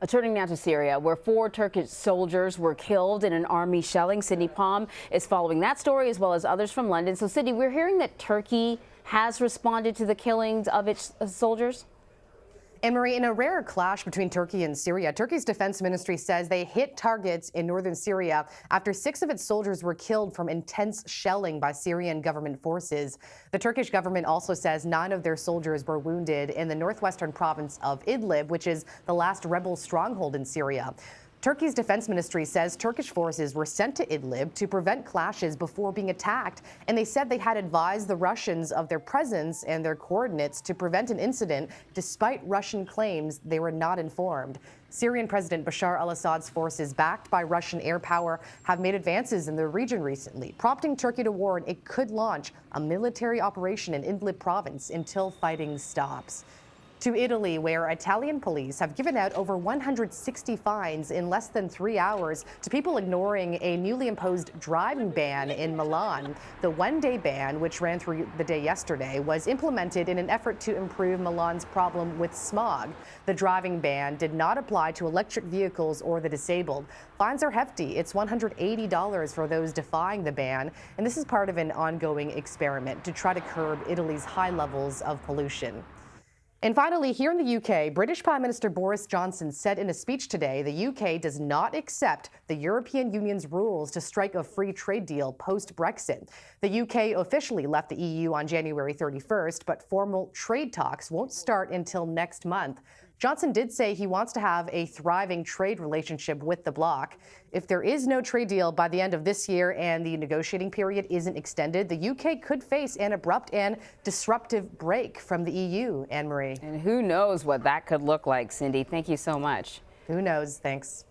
Turning now to Syria, where 4 Turkish soldiers were killed in an army shelling. Sydney Palm is following that story, as well as others from London. So, Sydney, we're hearing that Turkey has responded to the killings of its soldiers. And Marie, in a rare clash between Turkey and Syria, Turkey's defense ministry says they hit targets in northern Syria after 6 of its soldiers were killed from intense shelling by Syrian government forces. The Turkish government also says 9 of their soldiers were wounded in the northwestern province of Idlib, which is the last rebel stronghold in Syria. Turkey's defense ministry says Turkish forces were sent to Idlib to prevent clashes before being attacked, and they said they had advised the Russians of their presence and their coordinates to prevent an incident, despite Russian claims they were not informed. Syrian President Bashar al-Assad's forces, backed by Russian air power, have made advances in the region recently, prompting Turkey to warn it could launch a military operation in Idlib province until fighting stops. To Italy, where Italian police have given out over 160 fines in less than 3 hours to people ignoring a newly imposed driving ban in Milan. The one-day ban, which ran through the day yesterday, was implemented in an effort to improve Milan's problem with smog. The driving ban did not apply to electric vehicles or the disabled. Fines are hefty. It's $180 for those defying the ban, and this is part of an ongoing experiment to try to curb Italy's high levels of pollution. And finally, here in the UK, British Prime Minister Boris Johnson said in a speech today the UK does not accept the European Union's rules to strike a free trade deal post-Brexit. The UK officially left the EU on January 31st, but formal trade talks won't start until next month. Johnson did say he wants to have a thriving trade relationship with the bloc. If there is no trade deal by the end of this year and the negotiating period isn't extended, the UK could face an abrupt and disruptive break from the EU, Anne-Marie. And who knows what that could look like, Cindy. Thank you so much. Who knows? Thanks.